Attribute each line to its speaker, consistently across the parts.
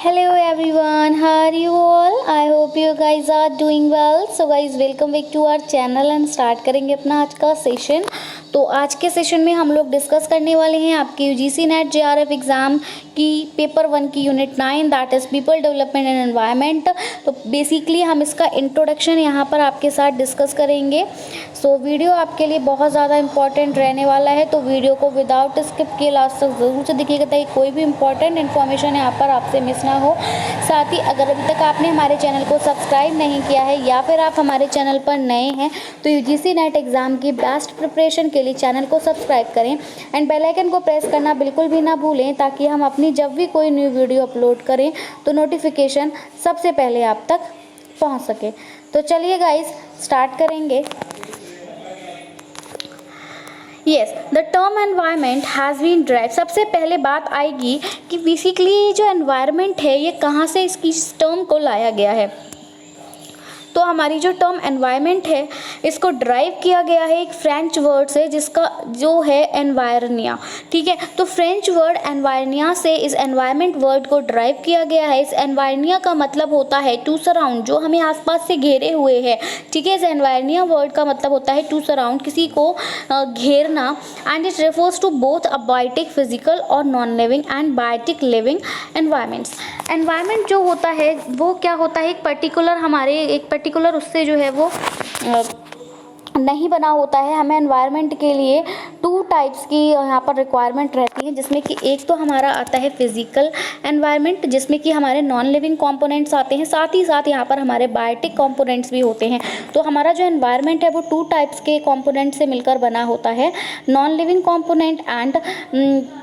Speaker 1: Hello everyone, how are you all? I hope you guys are doing well. So guys, welcome back to our channel and start करेंगे अपना आज का session. तो आज के session में हम लोग डिस्कस करने वाले हैं आपके यूजीसी नेट जेआरएफ एग्ज़ाम की पेपर 1 की unit 9 that is people development and environment. तो बेसिकली हम इसका इंट्रोडक्शन यहाँ पर आपके साथ डिस्कस करेंगे। सो वीडियो आपके लिए बहुत ज़्यादा इंपॉर्टेंट रहने वाला है, तो वीडियो को विदाउट स्किप किए लास्ट तक ज़रूर से देखिएगा ताकि कोई भी इंपॉर्टेंट इन्फॉर्मेशन यहाँ पर आपसे मिस ना हो। साथ ही अगर अभी तक आपने हमारे चैनल को सब्सक्राइब नहीं किया है या फिर आप हमारे चैनल पर नए हैं तो यूजीसी नेट एग्ज़ाम की बेस्ट प्रिपरेशन के लिए चैनल को सब्सक्राइब करें एंड बेल आइकन को प्रेस करना बिल्कुल भी ना भूलें ताकि हम अपनी जब भी कोई न्यू वीडियो अपलोड करें तो नोटिफिकेशन सबसे पहले आप तक पहुंच सके। तो चलिए गाइस स्टार्ट करेंगे। Yes, the term environment has been drive. सबसे पहले बात आएगी कि बेसिकली जो एनवायरनमेंट है ये कहाँ से इसकी टर्म को लाया गया है। तो हमारी जो टर्म एनवायरनमेंट है इसको ड्राइव किया गया है एक फ्रेंच वर्ड से जिसका जो है एनवायरनिया। ठीक है, तो फ्रेंच वर्ड एनवायरनिया से इस एनवायरनमेंट वर्ड को ड्राइव किया गया है। इस एनवायरनिया का मतलब होता है टू सराउंड, जो हमें आसपास से घेरे हुए है। ठीक है, इस एनवायरनिया वर्ड का मतलब होता है टू सराउंड, किसी को घेरना। And it refers to both abiotic physical और non living and biotic living environments. Environment जो होता है वो क्या होता है, एक पर्टिकुलर उससे जो है वो नहीं बना होता है। हमें एनवायरनमेंट के लिए 2 टाइप्स की यहाँ पर रिक्वायरमेंट रहती है, जिसमें कि एक तो हमारा आता है फिजिकल एनवायरनमेंट जिसमें कि हमारे नॉन लिविंग कंपोनेंट्स आते हैं, साथ ही साथ यहाँ पर हमारे बायोटिक कंपोनेंट्स भी होते हैं। तो हमारा जो एनवायरनमेंट है वो 2 टाइप्स के कंपोनेंट से मिलकर बना होता है, non living component and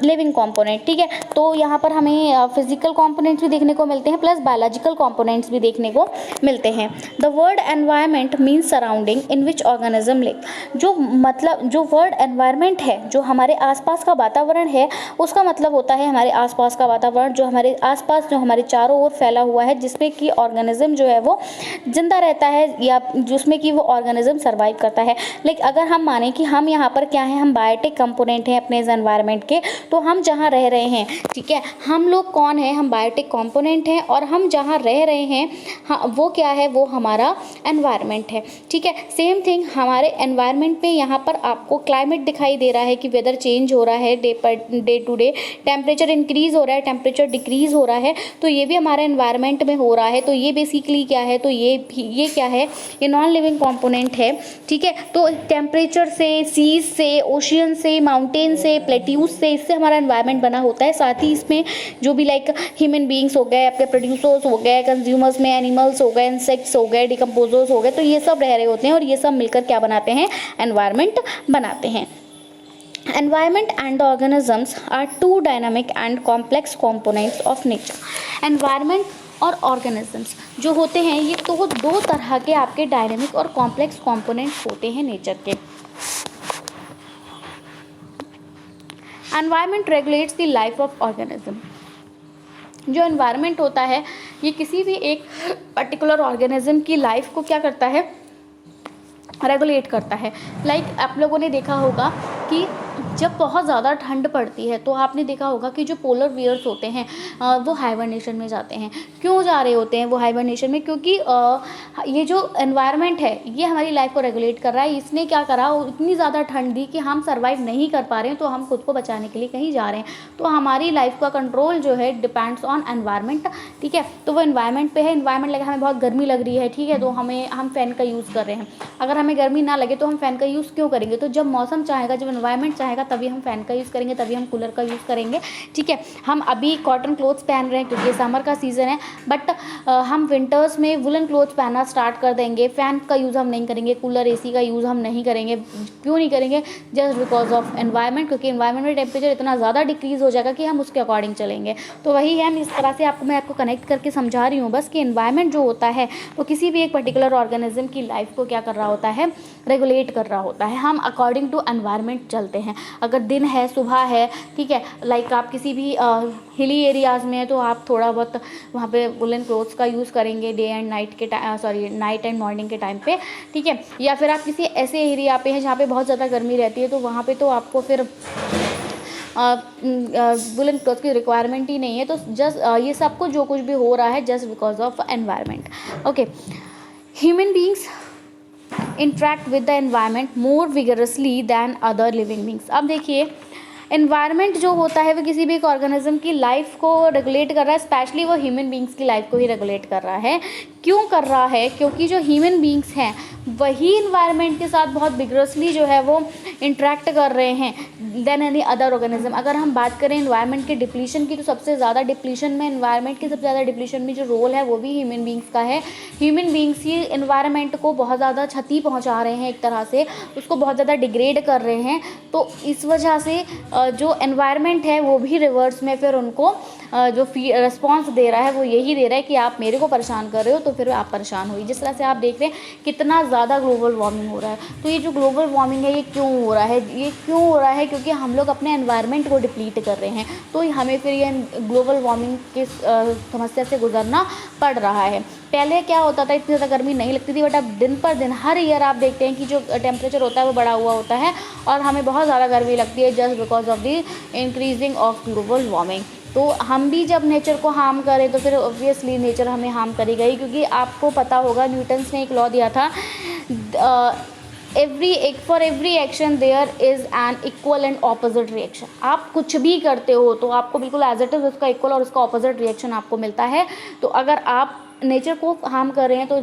Speaker 1: living component. ठीक है, तो यहाँ पर हमें फिजिकल कंपोनेंट्स भी देखने को मिलते हैं प्लस बायोलॉजिकल कंपोनेंट्स भी देखने को मिलते हैं। The word environment means surrounding in which organism live. जो वर्ड एनवायरनमेंट है, जो हमारे आसपास का वातावरण है, उसका मतलब होता है हमारे आसपास का वातावरण, जो हमारे आसपास जो हमारे चारों ओर फैला हुआ है, जिसमें कि ऑर्गेनिज्म जो है वो जिंदा रहता है या जिसमें कि वो ऑर्गेनिज्म सर्वाइव करता है। लेकिन अगर हम माने कि हम यहाँ पर क्या है, हम बायोटिक कंपोनेंट हैं अपने इस एनवायरनमेंट के, तो हम जहाँ रह रहे हैं, ठीक है, हम लोग कौन है, हम बायोटिक कंपोनेंट हैं और हम जहाँ रह रहे हैं हाँ वो क्या है, वो हमारा एनवायरनमेंट है। ठीक है, सेम थिंग हमारे एनवायरनमेंट में यहाँ पर आपको क्लाइमेट दिखाई दे रहा है कि वेदर चेंज हो रहा है day to day, temperature increase हो रहा है, टेम्परेचर डिक्रीज हो रहा है, तो ये भी हमारे एनवायरनमेंट में हो रहा है। तो ये बेसिकली क्या है, तो ये क्या है, ये नॉन लिविंग कंपोनेंट है। ठीक है, तो टेम्परेचर से, सीज से, ओशियन से, माउंटेन से, प्लेट्यूज से, इससे हमारा एनवायरनमेंट बना होता है। साथ ही इसमें जो भी लाइक ह्यूमन बींग्स हो गए, आपके प्रोड्यूसर्स हो गए, कंज्यूमर्स में एनिमल्स हो गए, इंसेक्ट्स हो गए, डिकम्पोजर्स हो गए, तो ये सब रह रहे होते हैं और ये सब मिलकर क्या बनाते हैं, एनवायरनमेंट बनाते हैं। Environment and the organisms are two dynamic and complex components of nature. Environment और organisms जो होते हैं ये तो 2 तरह के आपके डायनेमिक और कॉम्प्लेक्स कंपोनेंट्स होते हैं नेचर के। Environment regulates the life of organism. जो एनवायरनमेंट होता है ये किसी भी एक पर्टिकुलर ऑर्गेनिज्म की लाइफ को क्या करता है, रेगुलेट करता है। लाइक आप लोगों ने देखा होगा कि जब बहुत ज़्यादा ठंड पड़ती है तो आपने देखा होगा कि जो पोलर बियर्स होते हैं वो हाइबरनेशन में जाते हैं। क्यों जा रहे होते हैं वो हाइबरनेशन में, क्योंकि ये जो एनवायरनमेंट है ये हमारी लाइफ को रेगुलेट कर रहा है। इसने क्या करा, इतनी ज़्यादा ठंड दी कि हम सर्वाइव नहीं कर पा रहे हैं, तो हम खुद को बचाने के लिए कहीं जा रहे हैं। तो हमारी लाइफ का कंट्रोल जो है डिपेंड्स ऑन एनवायरनमेंट। ठीक है, तो वो एनवायरनमेंट पे है। एनवायरनमेंट लगे हमें बहुत गर्मी लग रही है, ठीक है, तो हम फ़ैन का यूज़ कर रहे हैं। अगर हमें गर्मी ना लगे तो हम फ़ैन का यूज़ क्यों करेंगे, तो जब मौसम चाहेगा, जब एनवायरनमेंट चाहेगा तभी हम फ़ैन का यूज़ करेंगे, तभी हम कूलर का यूज़ करेंगे। ठीक है, हम अभी कॉटन क्लोथ्स पहन रहे हैं क्योंकि समर का सीज़न है, बट हम विंटर्स में वुलन क्लोथ्स पहनना स्टार्ट कर देंगे। फ़ैन का यूज़ हम नहीं करेंगे, कूलर एसी का यूज़ हम नहीं करेंगे। क्यों नहीं करेंगे, जस्ट बिकॉज ऑफ एनवायरनमेंट, क्योंकि एनवायरनमेंट में टेम्परेचर इतना ज़्यादा डिक्रीज़ हो जाएगा कि हम उसके अकॉर्डिंग चलेंगे। तो वही है, इस तरह से मैं आपको कनेक्ट करके समझा रही हूँ बस कि एनवायरनमेंट जो होता है वो किसी भी एक पर्टिकुलर ऑर्गेनिज्म की लाइफ को क्या कर रहा होता है, रेगुलेट कर रहा होता है। हम अकॉर्डिंग टू एनवायरनमेंट चलते हैं। अगर दिन है, सुबह है, ठीक है, लाइक आप किसी भी हिली एरियाज़ में है तो आप थोड़ा बहुत वहाँ पे वुलन क्लोथ्स का यूज़ करेंगे डे एंड नाइट के नाइट एंड मॉर्निंग के टाइम पे। ठीक है, या फिर आप किसी ऐसे एरिया पे हैं जहाँ पे बहुत ज़्यादा गर्मी रहती है तो वहाँ पे तो आपको फिर वुलन क्लॉथ की रिक्वायरमेंट ही नहीं है। तो जस्ट ये सब कुछ जो कुछ भी हो रहा है just because of environment. Okay, human beings interact with the environment more vigorously than other living beings. अब देखिए, एनवायरनमेंट जो होता है वो किसी भी एक ऑर्गेनिज्म की लाइफ को रेगुलेट कर रहा है, स्पेशली वो ह्यूमन बींग्स की लाइफ को ही रेगुलेट कर रहा है। क्यों कर रहा है? क्योंकि जो ह्यूमन बींग्स हैं वही इन्वायरमेंट के साथ बहुत विगरसली जो है वो इंटरेक्ट कर रहे हैं देन एनी अदर ऑर्गेनिज्म। अगर हम बात करें इन्वायरमेंट के डिप्लीशन की, तो सबसे ज़्यादा डिप्लीशन में, इन्वायरमेंट के सबसे ज़्यादा डिप्लीशन में जो रोल है वो भी ह्यूमन बींग्स का है। ह्यूमन बींग्स ही इन्वायरमेंट को बहुत ज़्यादा क्षति पहुंचा रहे हैं, एक तरह से उसको बहुत ज़्यादा डिग्रेड कर रहे हैं। तो इस वजह से जो एनवायरनमेंट है वो भी रिवर्स में फिर उनको जो रिस्पॉन्स दे रहा है वो यही दे रहा है कि आप मेरे को परेशान कर रहे हो तो फिर आप परेशान हुई। जिस तरह से आप देख रहे हैं कितना ज़्यादा ग्लोबल वार्मिंग हो रहा है। तो ये जो ग्लोबल वार्मिंग है ये क्यों हो रहा है? ये क्यों हो रहा है? क्योंकि हम लोग अपने एनवायरनमेंट को डिप्लीट कर रहे हैं, तो हमें फिर ये ग्लोबल वार्मिंग की समस्या से गुजरना पड़ रहा है। पहले क्या होता था, इतनी ज़्यादा गर्मी नहीं लगती थी, बट अब दिन पर दिन हर ईयर आप देखते हैं कि जो टेम्परेचर होता है वो बढ़ा हुआ होता है और हमें बहुत ज़्यादा गर्मी लगती है just because of the increasing of global warming. तो हम भी जब नेचर को हार्म करें तो फिर ऑब्वियसली नेचर हमें हार्म करेगा ही, क्योंकि आपको पता होगा न्यूटन्स ने एक लॉ दिया था, for every action there is an equal and opposite reaction. आप कुछ भी करते हो तो आपको बिल्कुल एज इट इज़ उसका इक्वल और उसका ऑपोजिट रिएक्शन आपको मिलता है। तो अगर आप नेचर को हार्म कर रहे हैं तो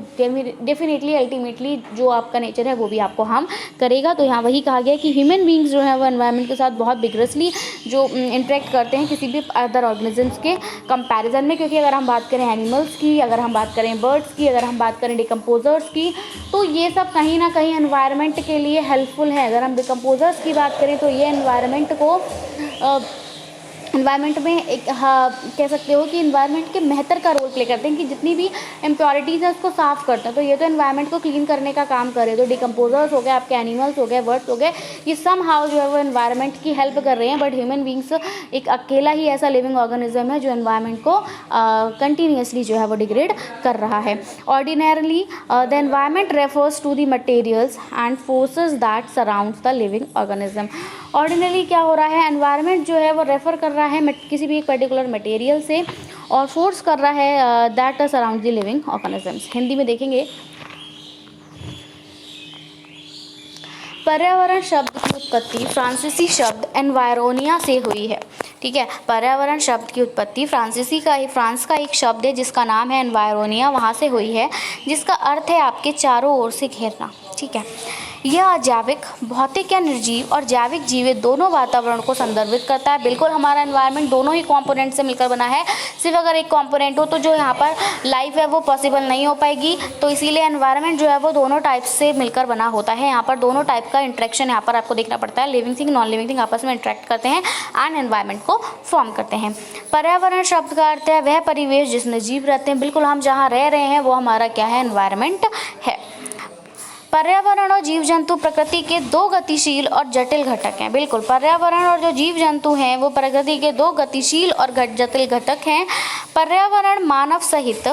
Speaker 1: डेफिनेटली अल्टीमेटली जो आपका नेचर है वो भी आपको हार्म करेगा। तो यहाँ वही कहा गया कि ह्यूमन बींग्स जो है वो एनवायरनमेंट के साथ बहुत विगरसली जो इंटरेक्ट करते हैं किसी भी अदर ऑर्गेनिजम्स के कंपैरिजन में। क्योंकि अगर हम बात करें एनिमल्स की, अगर हम बात करें बर्ड्स की, अगर हम बात करें डिकम्पोजर्स की, तो ये सब कहीं ना कहीं एनवायरनमेंट के लिए हेल्पफुल है। अगर हम डिकम्पोजर्स की बात करें तो ये एनवायरनमेंट को इन्वायरमेंट में एक कह सकते हो कि इन्वायरमेंट के बेहतर का रोल प्ले करते हैं कि जितनी भी इम्प्योरिटीज़ हैं उसको साफ़ करते हैं। तो ये तो इन्वायरमेंट को क्लीन करने का काम करे। तो डिकम्पोजर्स हो गए, आपके एनिमल्स हो गए, बर्ड्स हो गए, ये सम हाउ जो है वो इन्वायरमेंट की हेल्प कर रहे हैं। बट ह्यूमन बींग्स एक अकेला ही ऐसा लिविंग ऑर्गेनिज्म है जो इन्वायरमेंट को कंटिन्यूसली जो है वो डिग्रेड कर रहा है। Ordinarily the environment refers to the materials and forces that surrounds the living organism. Ordinarily क्या हो रहा है, एनवायरनमेंट जो है वो रेफ़र कर रहा है किसी भी एक पर्टिकुलर मटेरियल से और फोर्स कर रहा है that surround the living organisms. Hindi में देखेंगे, पर्यावरण शब्द की उत्पत्ति फ्रांसीसी शब्द एनवायरोनिया से हुई है। ठीक है, पर्यावरण शब्द की उत्पत्ति फ्रांस का एक शब्द है जिसका नाम है एनवायरोनिया, वहाँ से हुई है, जिसका अर्थ है आपके चारों ओर से घेरना। ठीक है, यह अजैविक, भौतिक या निर्जीव और जैविक जीवित दोनों वातावरण को संदर्भित करता है। बिल्कुल हमारा एनवायरनमेंट दोनों ही कंपोनेंट से मिलकर बना है। सिर्फ अगर एक कंपोनेंट हो तो जो यहाँ पर लाइफ है वो पॉसिबल नहीं हो पाएगी। तो इसीलिए एनवायरनमेंट जो है वो दोनों टाइप से मिलकर बना होता है। यहाँ पर दोनों टाइप का इंटरेक्शन यहाँ पर आपको देखना पड़ता है। Living thing, non living thing आपस में इंटरेक्ट करते हैं एंड एनवायरनमेंट को फॉर्म करते हैं। पर्यावरण शब्द का अर्थ है वह परिवेश जिसमें जीव रहते हैं। बिल्कुल हम जहाँ रह रहे हैं वो हमारा क्या है, एनवायरनमेंट है। पर्यावरण और जीव जंतु प्रकृति के दो गतिशील और जटिल घटक हैं। बिल्कुल, पर्यावरण और जो जीव जंतु हैं वो प्रकृति के दो गतिशील और जटिल घटक हैं। पर्यावरण मानव सहित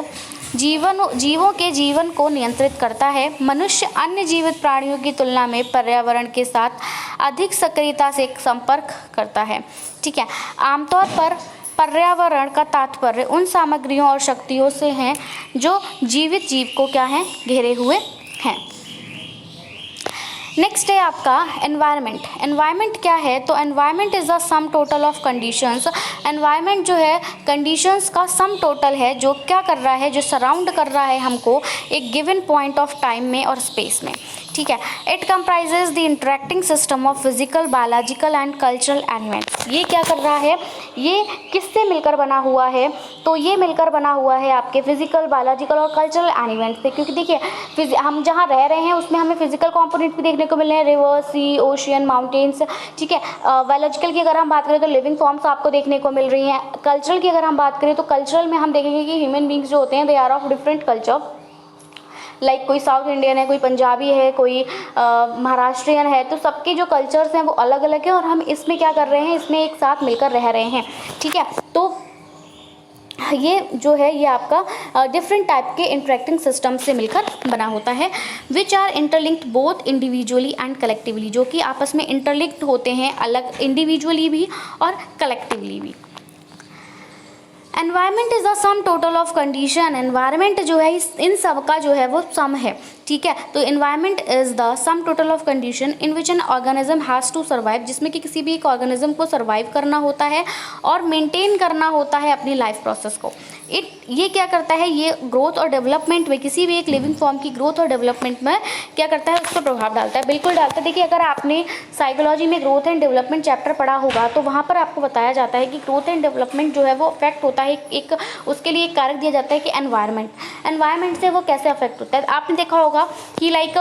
Speaker 1: जीवों के जीवन को नियंत्रित करता है। मनुष्य अन्य जीवित प्राणियों की तुलना में पर्यावरण के साथ अधिक सक्रियता से संपर्क करता है। ठीक है, आमतौर पर पर्यावरण का तात्पर्य उन सामग्रियों और शक्तियों से है जो जीवित जीव को क्या है, घेरे हुए हैं। नेक्स्ट है आपका एनवायरनमेंट। एनवायरनमेंट क्या है, तो environment is the sum total of conditions. Environment जो है कंडीशंस का सम टोटल है जो क्या कर रहा है, जो सराउंड कर रहा है हमको एक गिवन पॉइंट ऑफ टाइम में और स्पेस में। ठीक है, it comprises the interacting system of physical, biological and cultural elements. ये क्या कर रहा है, ये किससे मिलकर बना हुआ है, तो ये मिलकर बना हुआ है आपके फिजिकल, बायोलॉजिकल और कल्चरल एलिमेंट्स से। क्योंकि देखिए हम जहाँ रह रहे हैं उसमें हमें फिजिकल कंपोनेंट भी देखने को मिल रहे हैं, रिवर, सी, ओशियन, माउंटेन्स। ठीक है, बायोलॉजिकल की अगर हम बात करें तो लिविंग फॉर्म्स आपको देखने को मिल रही हैं। कल्चरल की अगर हम बात करें तो कल्चरल में हम देखेंगे कि ह्यूमन बींग्स जो होते हैं they are of different culture. Like कोई साउथ इंडियन है, कोई पंजाबी है, कोई महाराष्ट्रियन है, तो सबके जो कल्चर्स हैं वो अलग अलग हैं और हम इसमें क्या कर रहे हैं, इसमें एक साथ मिलकर रह रहे हैं। ठीक है, तो ये जो है ये आपका डिफरेंट टाइप के इंटरेक्टिंग सिस्टम से मिलकर बना होता है, which are interlinked both individually and collectively, जो कि आपस में इंटरलिंक्ड होते हैं, अलग इंडिविजुअली भी और कलेक्टिवली भी। Environment is the sum total of condition, environment जो है इन सब का जो है वो सम है, ठीक है। तो environment is the sum total of condition in which an organism has to survive, जिसमें कि किसी भी एक ऑर्गेनिज्म को सर्वाइव करना होता है और मेंटेन करना होता है अपनी लाइफ प्रोसेस को। ये क्या करता है, ये ग्रोथ और डेवलपमेंट में, किसी भी एक लिविंग फॉर्म की ग्रोथ और डेवलपमेंट में क्या करता है, उस पर प्रभाव डालता है, बिल्कुल डालता है। देखिए अगर आपने साइकोलॉजी में ग्रोथ एंड डेवलपमेंट चैप्टर पढ़ा होगा तो वहाँ पर आपको बताया जाता है कि ग्रोथ एंड डेवलपमेंट जो है वो अफेक्ट होता है, एक उसके लिए एक कारक दिया जाता है कि एनवायरनमेंट से वो कैसे अफेक्ट होता है। आपने देखा होगा कि लाइक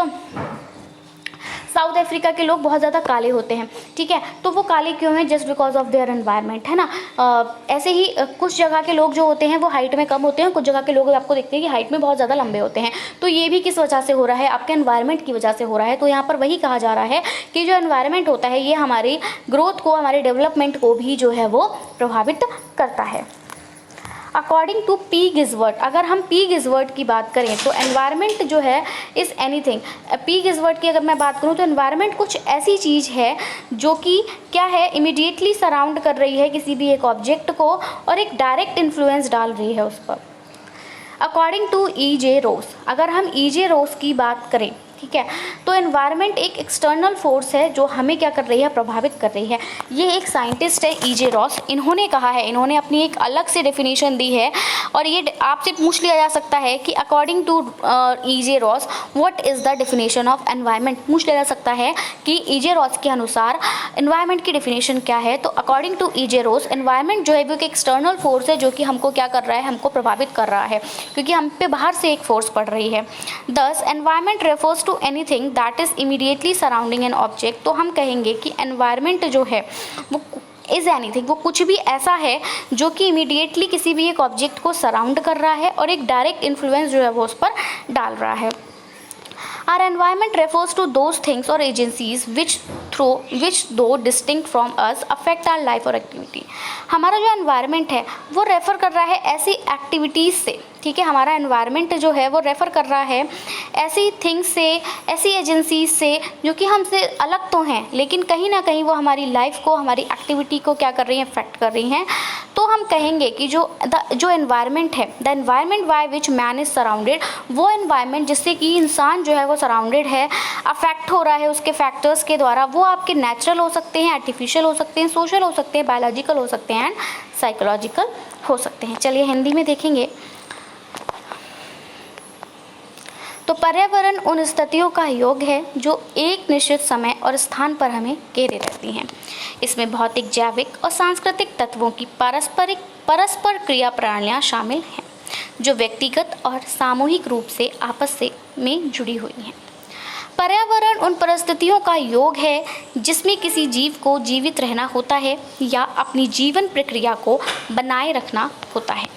Speaker 1: साउथ अफ्रीका के लोग बहुत ज़्यादा काले होते हैं, ठीक है, तो वो काले क्यों हैं, just because of their environment, है ना। ऐसे ही कुछ जगह के लोग जो होते हैं वो हाइट में कम होते हैं, कुछ जगह के लोग आपको देखते हैं कि हाइट में बहुत ज़्यादा लंबे होते हैं। तो ये भी किस वजह से हो रहा है, आपके एनवायरनमेंट की वजह से हो रहा है। तो यहाँ पर वही कहा जा रहा है कि जो एनवायरनमेंट होता है ये हमारी ग्रोथ को, हमारे डेवलपमेंट को भी जो है वो प्रभावित करता है। अकॉर्डिंग टू पी गिज़वर्ट, अगर हम पी गिज़वर्ट की बात करें तो एनवायरनमेंट जो है इज़ एनीथिंग, पी गिज़वर्ट की अगर मैं बात करूं तो एनवायरनमेंट कुछ ऐसी चीज़ है जो कि क्या है, इमीडिएटली सराउंड कर रही है किसी भी एक ऑब्जेक्ट को और एक डायरेक्ट इन्फ्लुएंस डाल रही है उस पर। According to E.J. रोस, अगर हम E.J. रोस की बात करें, ठीक है, तो एनवायरनमेंट एक एक्सटर्नल फोर्स है जो हमें क्या कर रही है, प्रभावित कर रही है। ये एक साइंटिस्ट है E.J. रॉस, इन्होंने कहा है, इन्होंने अपनी एक अलग से डेफिनेशन दी है और ये आपसे पूछ लिया जा सकता है कि according to E.J. Ross what is the definition of environment, पूछ लिया जा सकता है कि E.J. रॉस के अनुसार एनवायरनमेंट की डेफिनेशन क्या है। तो according to E.J. Ross environment जो है वो एक एक्सटर्नल फोर्स है जो कि हमको क्या कर रहा है, हमको प्रभावित कर रहा है, क्योंकि हम पे बाहर से एक फोर्स पड़ रही है। Thus environment refers to anything that is immediately surrounding an object, तो हम कहेंगे कि एनवायरनमेंट जो है वो इज एनीथिंग, वो कुछ भी ऐसा है जो कि इमीडिएटली किसी भी एक ऑब्जेक्ट को सराउंड कर रहा है और एक डायरेक्ट इन्फ्लुएंस जो है वो उस पर डाल रहा है। Our environment refers to those things or agencies which though distinct from us affect our life or activity। हमारा जो एनवायरनमेंट है वो रेफ़र कर रहा है ऐसी एक्टिविटीज़ से, ठीक है, हमारा एनवायरनमेंट जो है वो रेफ़र कर रहा है ऐसी थिंग्स से, ऐसी एजेंसीज से जो कि हमसे अलग तो हैं लेकिन कहीं ना कहीं वो हमारी लाइफ को, हमारी एक्टिविटी को क्या कर रही हैं, अफेक्ट कर रही हैं। तो हम कहेंगे कि जो एनवायरनमेंट है, the environment by which man is surrounded, वो एनवायरनमेंट जिससे कि इंसान जो है वो सराउंडेड है, अफेक्ट हो रहा है उसके फैक्टर्स के द्वारा, वो आपके नेचुरल हो सकते हैं, आर्टिफिशियल हो सकते हैं, सोशल हो सकते हैं, बायोलॉजिकल हो सकते हैं एंड साइकोलॉजिकल हो सकते हैं। चलिए हिंदी में देखेंगे। तो पर्यावरण उन स्थितियों का योग है जो एक निश्चित समय और स्थान पर हमें घेरे रहती हैं। इसमें भौतिक, जैविक और सांस्कृतिक तत्वों की परस्पर क्रिया प्रणालियाँ शामिल हैं जो व्यक्तिगत और सामूहिक रूप से आपस में जुड़ी हुई हैं। पर्यावरण उन परिस्थितियों का योग है जिसमें किसी जीव को जीवित रहना होता है या अपनी जीवन प्रक्रिया को बनाए रखना होता है।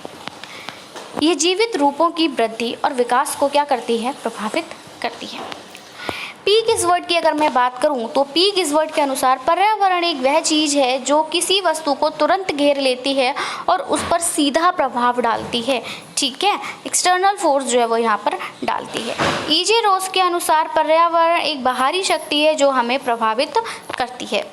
Speaker 1: ये जीवित रूपों की वृद्धि और विकास को क्या करती है, प्रभावित करती है। पी गिज़वर्ट की अगर मैं बात करूं तो पी गिज़वर्ट के अनुसार पर्यावरण एक वह चीज़ है जो किसी वस्तु को तुरंत घेर लेती है और उस पर सीधा प्रभाव डालती है, ठीक है, एक्सटर्नल फोर्स जो है वो यहाँ पर डालती है। E.J. रोस के अनुसार पर्यावरण एक बाहरी शक्ति है जो हमें प्रभावित करती है।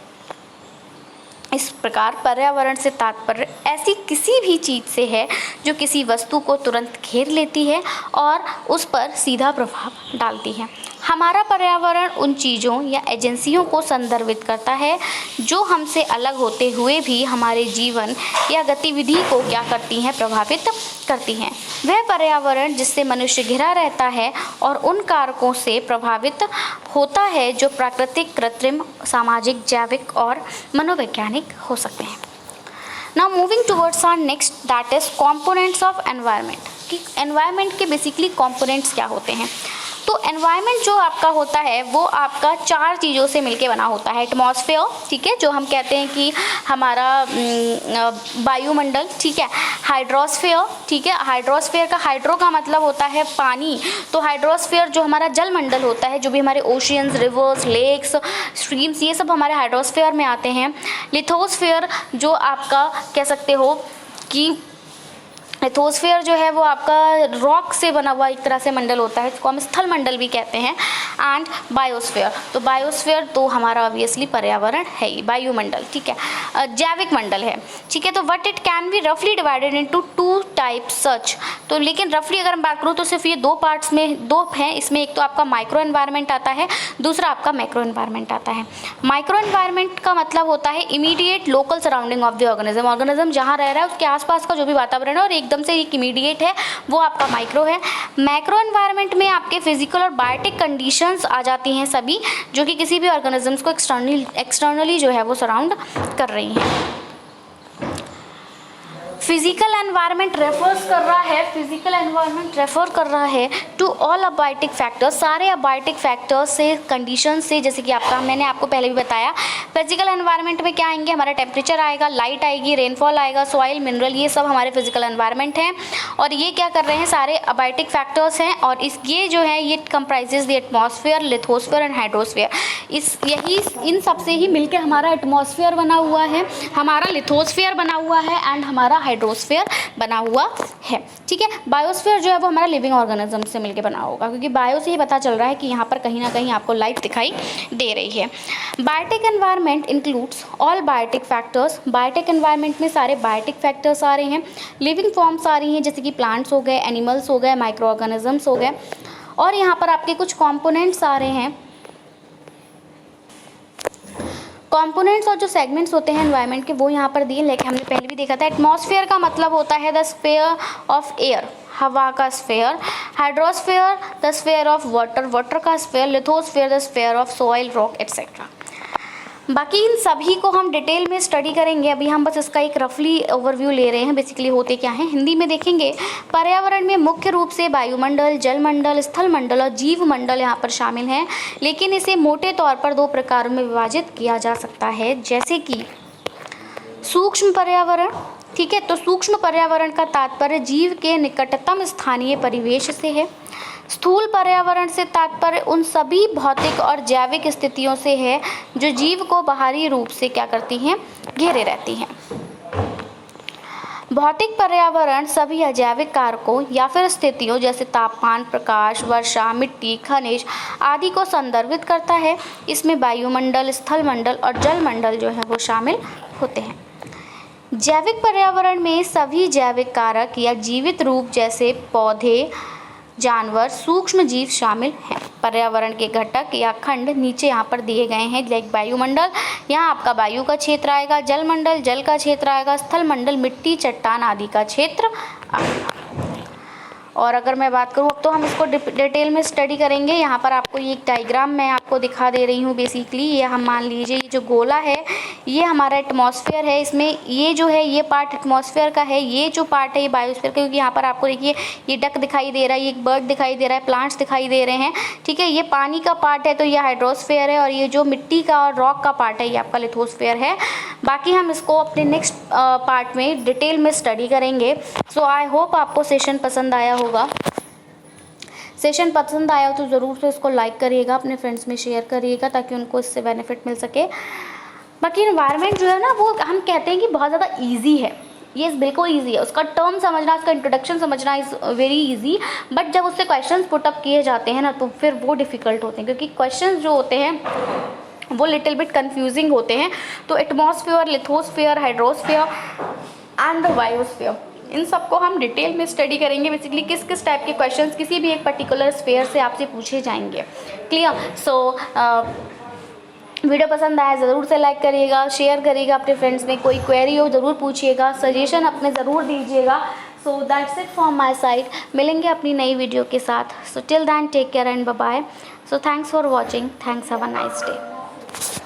Speaker 1: इस प्रकार पर्यावरण से तात्पर्य ऐसी किसी भी चीज़ से है जो किसी वस्तु को तुरंत घेर लेती है और उस पर सीधा प्रभाव डालती है। हमारा पर्यावरण उन चीज़ों या एजेंसियों को संदर्भित करता है जो हमसे अलग होते हुए भी हमारे जीवन या गतिविधि को क्या करती हैं, प्रभावित करती हैं। वह पर्यावरण जिससे मनुष्य घिरा रहता है और उन कारकों से प्रभावित होता है जो प्राकृतिक, कृत्रिम, सामाजिक, जैविक और मनोवैज्ञानिक हो सकते हैं। Now moving towards our next, that is components of environment, कि एनवायरनमेंट के बेसिकली कंपोनेंट्स क्या होते हैं। तो एनवायरनमेंट जो आपका होता है वो आपका चार चीज़ों से मिलके बना होता है। एटमॉस्फेयर, ठीक है, जो हम कहते हैं कि हमारा वायुमंडल, ठीक है। हाइड्रोस्फेयर, ठीक है, हाइड्रोस्फेयर का हाइड्रो का मतलब होता है पानी, तो हाइड्रोस्फेयर जो हमारा जलमंडल होता है, जो भी हमारे ओशियंस, रिवर्स, लेक्स, स्ट्रीम्स, ये सब हमारे हाइड्रोस्फेयर में आते हैं। लिथोस्फेयर जो आपका कह सकते हो कि लिथोस्फीयर जो है वो आपका रॉक से बना हुआ एक तरह से मंडल होता है, इसको हम स्थल मंडल भी कहते हैं। एंड बायोस्फीयर, तो बायोस्फीयर तो हमारा ऑब्वियसली पर्यावरण है ही, वायुमंडल, ठीक है, जैविक मंडल है, ठीक है। तो व्हाट इट कैन बी रफली डिवाइडेड इनटू 2 टाइप्स सच, तो लेकिन रफली अगर हम बात करूँ तो सिर्फ ये 2 पार्ट्स में 2 हैं, इसमें एक तो आपका माइक्रो एनवायरनमेंट आता है, दूसरा आपका मैक्रो एनवायरनमेंट आता है। माइक्रो एनवायरनमेंट का मतलब होता है immediate local surrounding of the organism जहाँ रह रहा है उसके आसपास का जो भी वातावरण है और एकदम से एक इमीडिएट है, वो आपका माइक्रो है। मैक्रो एनवायरनमेंट में आपके फिजिकल और बायोटिक कंडीशंस आ जाती हैं सभी, जो कि किसी भी ऑर्गेनिजम्स को एक्सटर्नली जो है वो सराउंड कर रही हैं। फिजिकल एनवायरनमेंट रेफर्स कर रहा है टू ऑल अबायोटिक फैक्टर्स, सारे अबायोटिक फैक्टर्स से, कंडीशन से, जैसे कि मैंने आपको पहले भी बताया। फिजिकल एनवायरनमेंट में क्या आएंगे, हमारा टेम्परेचर आएगा, लाइट आएगी, रेनफॉल आएगा, सॉइल, मिनरल, ये सब हमारे फिजिकल एनवायरनमेंट हैं। और ये क्या कर रहे हैं, सारे अबायोटिक फैक्टर्स हैं। और ये जो है ये comprises the atmosphere, lithosphere and hydrosphere. इन सब से ही मिलकर हमारा एटमॉस्फेयर बना हुआ है, हमारा लिथोस्फेयर बना हुआ है एंड हमारा हाइड्रोस्फेयर बना हुआ है, ठीक है। बायोस्फीयर जो है वो हमारा लिविंग ऑर्गेनिज्म से मिलकर बना होगा, क्योंकि बायो से ही पता चल रहा है कि यहाँ पर कहीं ना कहीं आपको लाइफ दिखाई दे रही है। Biotic environment includes all biotic factors, biotic environment में सारे बायोटिक फैक्टर्स आ रहे हैं, लिविंग फॉर्म्स आ रही हैं, जैसे कि प्लांट्स हो गए, एनिमल्स हो गए, माइक्रो ऑर्गेनिजम्स हो गए, और यहाँ पर आपके कुछ कॉम्पोनेंट्स आ रहे हैं। कंपोनेंट्स और जो सेगमेंट्स होते हैं एनवायरनमेंट के वो यहाँ पर दिए, लेकिन हमने पहले भी देखा था। एटमॉस्फेयर का मतलब होता है द स्फीयर ऑफ एयर, हवा का sphere. Hydrosphere the sphere of water, water का sphere. Lithosphere the sphere of soil, rock etcetera. बाकी इन सभी को हम डिटेल में स्टडी करेंगे, अभी हम बस इसका एक रफली ओवरव्यू ले रहे हैं, बेसिकली होते क्या हैं हिंदी में देखेंगे। पर्यावरण में मुख्य रूप से वायुमंडल, जलमंडल, स्थल मंडल और जीव मंडल यहाँ पर शामिल हैं, लेकिन इसे मोटे तौर पर 2 प्रकारों में विभाजित किया जा सकता है, जैसे कि सूक्ष्म पर्यावरण, ठीक है। तो सूक्ष्म पर्यावरण का तात्पर्य जीव के निकटतम स्थानीय परिवेश से है। स्थूल पर्यावरण से तात्पर्य उन सभी भौतिक और जैविक स्थितियों से है जो जीव को बाहरी रूप से क्या करती हैं, घेरे रहती हैं। भौतिक पर्यावरण सभी अजैविक कारकों या फिर स्थितियों जैसे तापमान, प्रकाश, वर्षा, मिट्टी, खनिज आदि को संदर्भित करता है। इसमें वायुमंडल, स्थल मंडल और जल मंडल जो है वो शामिल होते हैं। जैविक पर्यावरण में सभी जैविक कारक या जीवित रूप जैसे पौधे, जानवर, सूक्ष्म जीव शामिल हैं। पर्यावरण के घटक या खंड नीचे यहाँ पर दिए गए हैं, लाइक वायुमंडल, यहाँ आपका वायु का क्षेत्र आएगा, जलमंडल जल का क्षेत्र आएगा, स्थल मंडल मिट्टी, चट्टान आदि का क्षेत्र आएगा। और अगर मैं बात करूँ तो हम इसको डिटेल में स्टडी करेंगे। यहाँ पर आपको ये एक डायग्राम मैं आपको दिखा दे रही हूँ। बेसिकली ये हम मान लीजिए ये जो गोला है ये हमारा एटमॉस्फेयर है, इसमें ये जो है ये पार्ट एटमॉस्फेयर का है, ये जो पार्ट है ये बायोस्फीयर का, क्योंकि यहाँ पर आपको देखिए ये डक दिखाई दे रहा है, ये एक बर्ड दिखाई दे रहा है, प्लांट्स दिखाई दे रहे हैं, ठीक है। ये पानी का पार्ट है तो ये हाइड्रोस्फीयर है, और ये जो मिट्टी का और रॉक का पार्ट है ये आपका लिथोस्फीयर है। बाकी हम इसको अपने नेक्स्ट पार्ट में डिटेल में स्टडी करेंगे। सो आई होप आपको सेशन पसंद आया होगा। सेशन पसंद आया हो तो ज़रूर से इसको लाइक करिएगा, अपने फ्रेंड्स में शेयर करिएगा ताकि उनको इससे बेनिफिट मिल सके। बाकी एनवायरनमेंट जो है ना वो हम कहते हैं कि बहुत ज़्यादा ईजी है, ये बिल्कुल ईजी है, उसका टर्म समझना, उसका इंट्रोडक्शन समझना इज़ वेरी ईजी, बट जब उससे क्वेश्चंस पुटअप किए जाते हैं ना तो फिर वो डिफ़िकल्ट होते हैं, क्योंकि क्वेश्चंस जो होते हैं वो लिटिल बिट कंफ्यूजिंग होते हैं। तो atmosphere, lithosphere, hydrosphere and the biosphere, इन सबको हम डिटेल में स्टडी करेंगे। बेसिकली किस किस टाइप के क्वेश्चंस किसी भी एक पर्टिकुलर स्फेयर से आपसे पूछे जाएंगे। क्लियर? सो वीडियो पसंद आया ज़रूर से लाइक करिएगा, शेयर करिएगा अपने फ्रेंड्स में, कोई क्वेरी हो ज़रूर पूछिएगा, सजेशन अपने ज़रूर दीजिएगा। So that's it from my side. मिलेंगे अपनी नई वीडियो के साथ। So till then take care and bye bye. So thanks for watching, thanks, have a nice day.